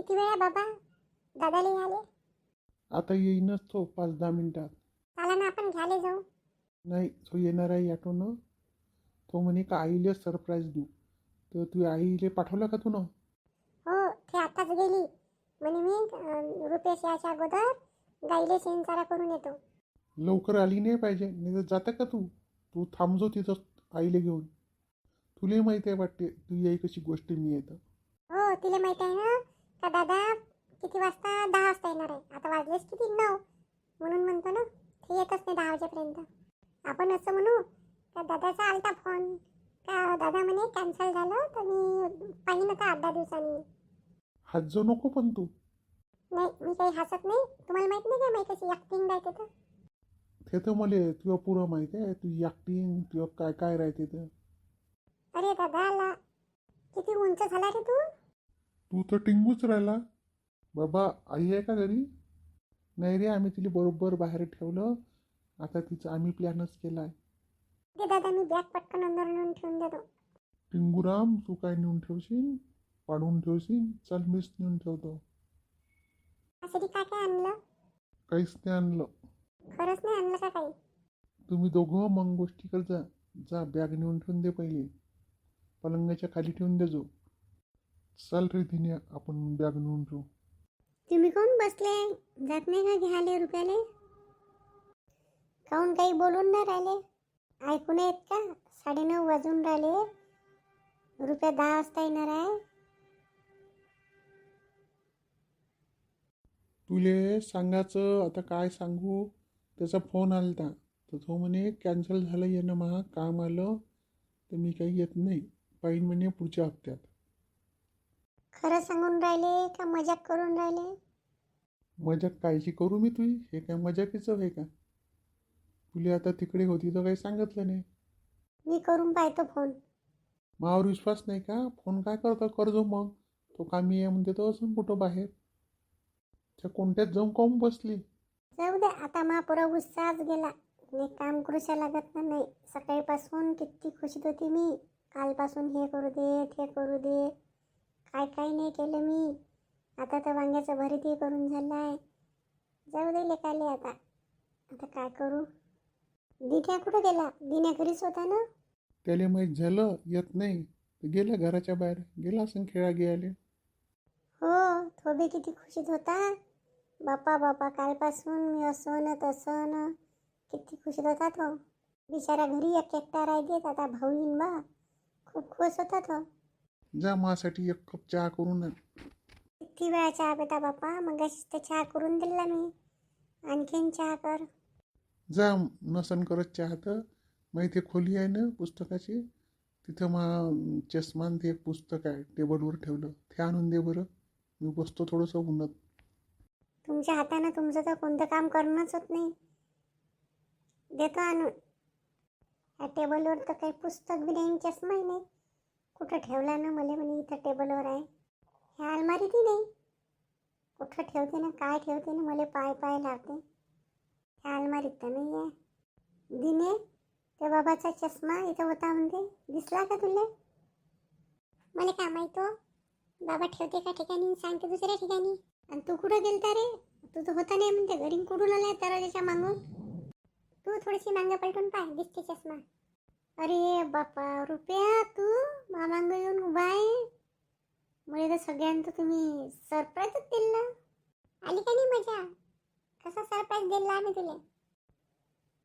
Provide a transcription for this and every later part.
किती वेळ आहे बाबा दादाला आले? आता येईनच तो 5-10 मिनिटात. चला ना आपण घ्यायला जाऊ. नाही, तो येणार आहे ॲटोनं. तो म्हणे का आईला सरप्राईज देऊ. तर तू आईले पाठवलं का तू ना? हो ते आताच गेली म्हणे मी रुपेश याच्या अगोदर गाईले शेणचारा करून येतो. लवकर आली नाही पाहिजे, नाही तर जातं का तू? तू थांबजो तिथं आईले घेऊन. तुला माहिती आहे वाटते तू आई कशी गोष्ट मी येतं. हो तिला माहित आहे ना का दादा किती वाजता 10 वाजता येणार आहे. आता वाजलेच किती 9, म्हणून म्हणतो ना ते येतच नाही 10 वाजेपर्यंत. आपण असं म्हणू का दादाचा आलता फोन का दादा म्हणे कॅन्सल झालं तर मी पाहिन आता 8-10 दिवसांनी. हसजो नको पण तू. नाही मी काही हसत नाही. तुम्हाला माहित नाही का मी कशी ॲक्टिंग राहते तर. ते तर मला तुला पुरं माहिती आहे. तू ॲक्टिंग तुला काय काय राहते ते. अरे दादा किती उंच झाला रे तू. तू तर टिंगूच राहिला. बाबा आई आहे का घरी? नाही रे, आम्ही तिला बरोबर बाहेर ठेवलं. आता तिचं आम्ही प्लॅनच केला आहे. ते दादा मी बॅग पटकन अंदर नेऊन ठेवून देतो. टिंगूराम तू काय नेऊन ठेवशील? पाडून ठेवशील? चल मीच नेऊन ठेवतो. त्यासाठी काय काय आणलं? काहीच नाही आणलं. खरंच नाही आणलं का काही? तुम्ही दोघं मग गोष्टी कर जा. जा बॅग नेऊन ठेवून दे पहिले. पलंगाच्या खाली ठेवून दे जो. चल रे दिन्या, आपण बॅग नेऊन ठेवू. तुम्ही कोण बसले? जात नाही का घ्यायला रुपयाले? काहून काही बोलून नाही राहिले? ऐकून येत का? 9:30 वाजून राहिले. रुपया 10 वाजता येणार आहे. तुले सांगायचं आता काय सांगू. त्याचा फोन आलता तर तो म्हणे कॅन्सल झालं येणं महा, काम आलं तर मी काही येत नाही. पाहिन म्हणे पुढच्या हप्त्यात. खरं सांगून राहिले का मजाक करून राहिले? मजाक कायची करू मी तुझी? हे काय मजाकीचं आहे का? तुला आता तिकडे होती तर काही सांगितलं नाही. मी करून पाहतो फोन. मावर विश्वास नाही का? फोन काय करतो करजो मग. तो कामी आहे म्हणते तो असं कुठं बाहेर. त्या कोणत्यात जाऊन काऊन बसली? जाऊ दे आता मा पुरा उत्साहच गेला. मी काम करूशा लागत नाही. सकाळीपासून किती खुशीत होती मी. कालपासून हे करू दे ते करू दे. काय काय नाही केलं मी. आता तर वांग्याचं भरीतही करून झालं आहे. जाऊ दे लेकाले आता. आता काय करू? दिन्या कुठं गेला? दिन्या घरीच होता ना? त्याला माहीत झालं येत नाही तर गेला घराच्या बाहेर. गेला असं खेळा गेले. हो तो बी किती खुशीत होता. बापा बापा कालपासून मी असं ना तसं ना. किती खुशीत होता तो. बिचारा घरी एकटा राहते. आता भाऊ येईन बा. खूप खुश होता तो. जा माझ्यासाठी एक कप चहा करून आण. किती वेळा चहा पिता बापा? मग तर चहा करून दिला मी. आणखीन चहा कर. जा नसन करत चहा तर. माहिती खोली आहे ना पुस्तकाची, तिथं चष्मा ते एक पुस्तक आहे टेबलवर ठेवलं, ते आणून दे बरं. मी बसतो थोडंसं उन्हात. तुमच्या हातानं तुमचं तर कोणतं काम करणंच होत नाही. देतो आणून. या टेबलवर तर काही पुस्तक बी नाही, चष्माही नाही. कुठं ठेवला ना मला म्हणे इथं टेबलवर आहे. ह्या अलमारीतही नाही. कुठं ठेवते ना काय ठेवते ना मला पाय लावते. ह्या अलमारीत तर नाही आहे. दिने त्या बाबाचा चष्मा इथं होता म्हणते. दिसला का तुला? मला काय माहीत हो. बाबा ठेवते का ठिकाणी सांगते दुसऱ्या ठिकाणी. आणि तू कुठं गेलता रे? तू तर होता नाही म्हणते घरी. कुठून आलाय दरवाजाच्या मागून? तू थोडीशी मागं पलटून पाय, दिसते चष्मा. अरे बापा रुपया तू मामांग येऊन उभा आहे. मला तर सगळ्यांचं तुम्ही सरप्राईजच दिलं. आली का नाही मजा? कसा सरप्राईज दिला आम्ही तुला?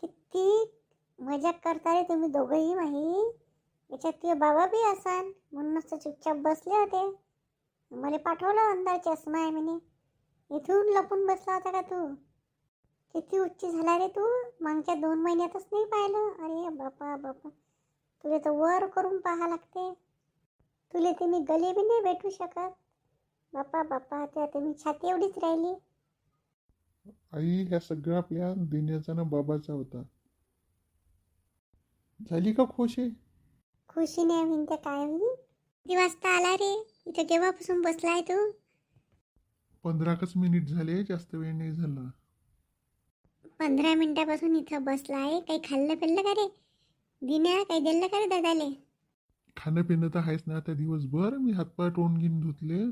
किती मजाक करता रे तुम्ही दोघंही माही. याच्यात तुझे बाबा बी असाल म्हणूनच तर चुपचाप बसले होते. मला पाठवलं अंदर चष्मा आहे म्हणे. इथून लपून बसला होता का तू? किती उच्च झाला रे तू. मागच्या 2 महिन्यातच नाही पाहिलं. अरे बापा बापा तुला तर वर करून पाहा लागते. तुला ते मी गले बी नाही भेटू शकत. बापा बापा त्या तुम्ही छाती एवढीच राहिली. आई ह्या सगळा प्लॅन देण्याचा ना बाबाचा होता. झाली का खुशी? खुशी नाही म्हणते काय होईल. किती वाजता आला रे? इथं केव्हापासून बसलाय तू? 15 मिनिट झाले, जास्त वेळ नाही झाला. 15 मिनिटापासून इथं बसलाय. काही खाल्लं पिल्लं का रे? दिन्या काही दिलं का रे दादाले? खाणं पिणं तर आहेच ना आता दिवसभर. मी हातपाय तोंड घेऊन धुतले.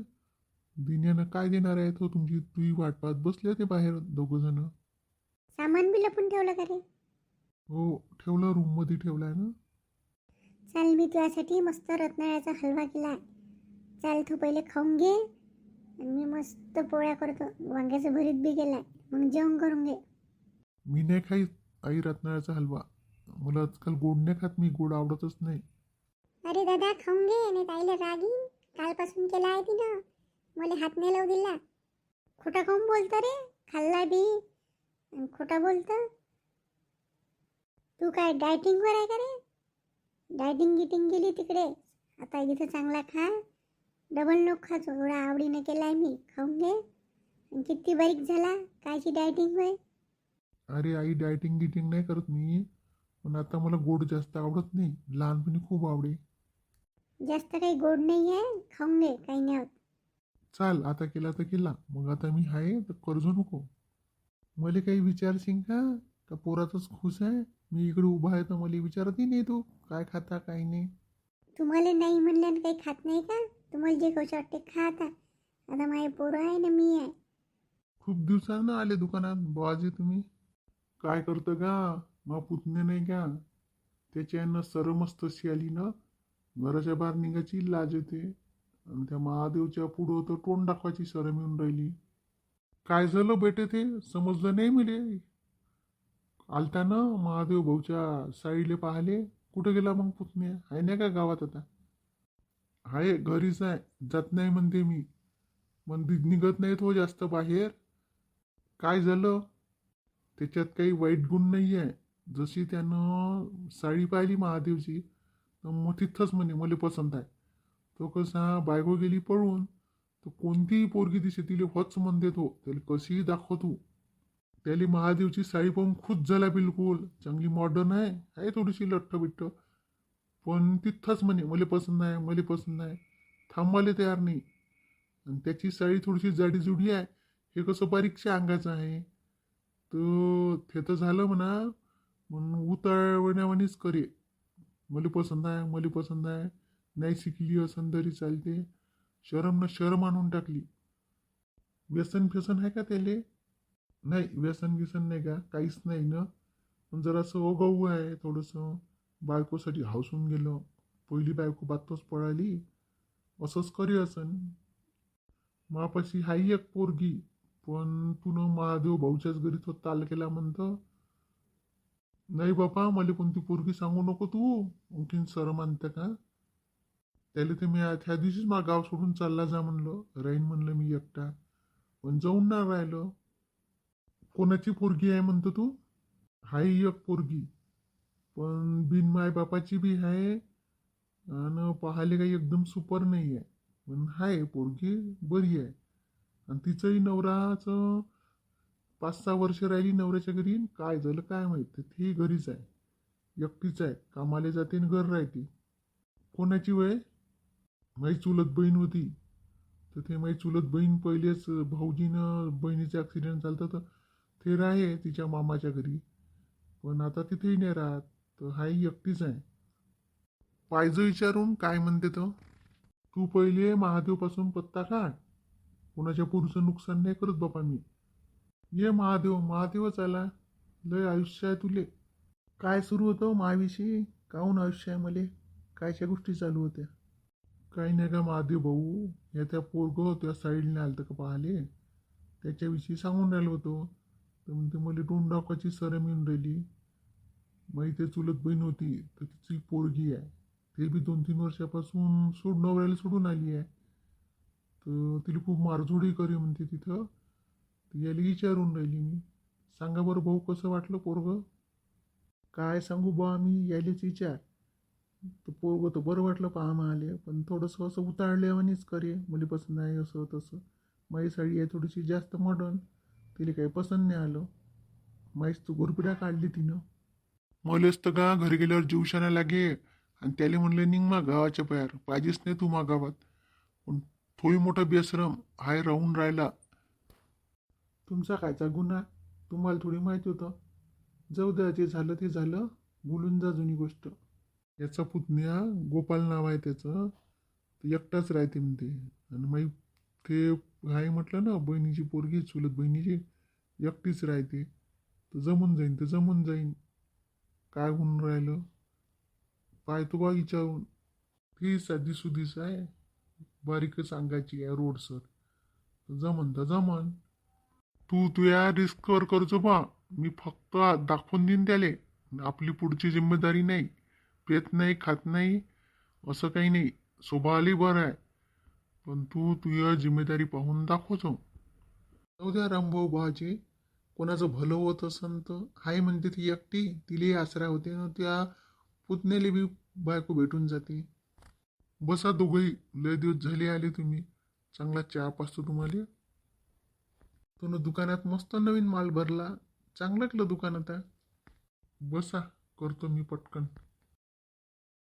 दिन्यानं काय देणार आहे तो तुझी वाट पाहत बसले ते बाहेर दोघं जण. सामान बी लपून ठेवलं का रे? हो, ठेवलं रूममध्ये ठेवलाय ना. चाल, मी तुझ्यासाठी मस्त रत्नाळ्याचा हलवा केला. चाल, तू पहिले खाऊन घे आणि मी मस्त पोळ्या करतो. वांग्याचं भरीत बी केलाय, मग जेवण करून घे. मी नाही खाईत आई रत्नाळ्याचा हलवा. मला आजकाल गोड नाही खात, मी गोड आवडतच नाही. अरे दादा, खाऊन घे, नाही ताईला राग येईन. कालपासून केला आहे तिनं, मला हात नाही लावू दिला. खोटा खाऊन बोलतं रे, खाल्ला बी आणि खोटा बोलतं. तू काय डायटिंगवर आहे का रे? डायटिंग गिटिंग गेली तिकडे. आता इथं चांगला खा, डबल नको खाचो. एवढा आवडीनं केलाय मी, खाऊन घे. आणि किती बारीक झाला, कायची डायटिंग होय. अरे आई, डायटिंग गिटिंग नाही करत मी, पण आता मला गोड जास्त आवडत नाही. लहानपणी खूप आवडे. जास्त काही गोड नाही आहे, खाऊन घे, काही नाही होत. चाल, आता केला तर केला, मग आता मी आहे तर कर्ज नको. मला काही विचारशील का? का पोरातच खुश आहे? मी इकडे उभा आहे तर मला विचारतही नाही तू काय खाता काय नाही. तुम्हाला नाही म्हणल्यानं काही खात नाही का? तुम्हाला जे कशा वाटते खा आता. आता माझे पोरं आहे ना, मी आहे. खूप दिवसानं आले दुकानात बुवाजी तुम्ही. काय करतं का मग पुतणे नाही का? त्याच्यानं सरमच तशी आली ना, घराच्या बाहेर निघायची लाज येते. आणि त्या महादेवच्या पुढं तर तोंड दाखवायची शरम येऊन राहिली. काय झालं बेटे ते समजलं नाही मिले. आलता ना महादेव भाऊच्या साईले पाहिले. कुठं गेला मग पुतण्या? आहे नाही का गावात आता? आहे, घरीच आहे. जात नाही म्हणते मी. मग निघत नाही तो जास्त बाहेर. काय झालं? त्याच्यात काही वाईट गुण नाही आहे. जशी त्यानं साडी पाहिली महादेवची तर मग तिथंच म्हणे मला पसंत आहे. तो कसा बायको गेली पळून, तर कोणतीही पोरगी दिसे तिला होच म्हणते तो. त्याला कशीही दाखवतो. त्याला महादेवची साडी पाहून खुश झाला बिलकुल. चांगली मॉडर्न आहे थोडीशी लठ्ठ बिठ्ठ. पण तिथंच म्हणे मला पसंत नाही, मला पसंत नाही. थांबायला तयार नाही. आणि त्याची साडी थोडीशी जाडीजुडी आहे. हे कसं बारीकशा अंगाचं आहे. तर ते तर झालं म्हणा, म्हणून उतावण्यावानीच करे. मला पसंत आहे, मला पसंत आहे. नाही शिकली असं तरी चालते. शरम न शरम आणून टाकली. व्यसन फेसन आहे का त्याले? नाही, व्यसन व्यसन नाही का, काहीच नाही ना. पण जरासं ओगाऊ आहे थोडंसं. बायकोसाठी हाऊसून गेलं. पहिली बायको बातच पळाली. असंच करी असन. मापाशी हाई एक पोरगी, पण तुनं महादेव भाऊच्याच घरी तो ताल केला म्हणतं. नाही बापा, मला कोणती पोरगी सांगू नको तू. आणखीन शरम आणतं का? त्याला तर मी त्या दिवशीच मला गाव सोडून चालला जा म्हणलं. राहीन म्हणलं मी एकटा. पण जाऊन नाही राहिलं. कोणाची पोरगी आहे म्हणतो तू? हाय एक पोरगी, पण बिन माय बापाची बी आहे. आणि पाहायला काही एकदम सुपर नाही आहे. पण हाय पोरगी बरी आहे. आणि तिचंही नवराचं 5-6 वर्ष राहिली नवऱ्याच्या घरी. काय झालं काय माहित, ती घरीच आहे. एकटीच आहे, कामाला जाते आणि घर राहते. कोणाची वय? माझी चुलत बहीण होती. तर ते माझी चुलत बहीण पहिलेच भाऊजीनं बहिणीचा ॲक्सिडेंट झाला तर ते राहे तिच्या मामाच्या घरी. पण आता तिथेही नाही राहत. तर हाही एकटीच आहे. पाहिजे विचारून काय म्हणते तर. तू पहिले महादेवपासून पत्ता काढ. कोणाच्या पुरुषं नुकसान नाही करत बापा मी. ये महादेव, महादेवच आला. लय आयुष्य आहे तुले. काय सुरू होतं माझ्याविषयी? काहून आयुष्य आहे मले? कायच्या गोष्टी चालू होत्या? काही नाही का महादेव भाऊ, या त्या पोरगं त्या साईडने आलं का पाहिले, त्याच्याविषयी सांगून राहिलो होतो. तर म्हणते मला तोंड दाखवायची शरम येऊन राहिली. माहिती आहे चुलत बहीण होती तर तिची पोरगी आहे. ते बी 2-3 वर्षापासून नवऱ्याला सोडून आली आहे. तर तिला खूप मारझोडी करे म्हणते तिथं. तर याला विचारून राहिली मी. सांगा बरं भाऊ, कसं वाटलं पोरगं? काय सांगू बा, मी यायलेच विचार. तर पोरगं तर बरं वाटलं पहा आले, पण थोडंसं असं उतारल्यावानीच करे. मुली पसंत नाही असं तसं. माझी साडी आहे थोडीशी जास्त मॉडर्न. तिला काही पसंत नाही आलं. माहीच तू घोरपिड्या काढली तिनं. मलेच तर का घरी गेल्यावर जीवशाना लागे. आणि त्याला म्हणलं निघ मा गावाच्या बाहेर, पाहिजेच नाही तू मा गावात. पण थोडी मोठा बेसरम हाय राहून राहिला. तुमचा कायचा गुन्हा? तुम्हाला थोडी माहिती होतं. जाऊ द्या, जे झालं ते झालं. बोलून जा जुनी गोष्ट. याचा पुतण्या गोपाल नाव आहे त्याचं. एकटाच राहते म्हणते. आणि मग ते आहे म्हटलं ना, बहिणीची पोरगी चुलत बहिणीची एकटीच राहते, तर जमून जाईन, तर जमून जाईन. काय होऊन राहिलं पाहतो बा विचारून. ती साधी सुधीच आहे, बारीकच सांगायची आहे रोड सर. जमन तर जमन. तू या रिस्कवर करजो बा. मी फक्त दाखवून देईन त्याले, आपली पुढची जिम्मेदारी नाही. पेत नाही, खात नाही, असं काही नाही. स्वभावाली बरं आहे, पण तू तुझ्या जिम्मेदारी पाहून दाखवतो. जाऊ द्या रामभाऊ बाजी, कोणाचं भलं होत असन तर हाय म्हणते ती एकटी, तिलाही आसरा होते ना, त्या पुतण्याला बी बायको भेटून जाते. बसा दोघंही, लय दिवस झाले आले तुम्ही. चांगला चहा पाचतो तुम्हाला. तुला दुकानात मस्त नवीन माल भरला, चांगलं केलं दुकानात आहे. बसा, करतो मी पटकन.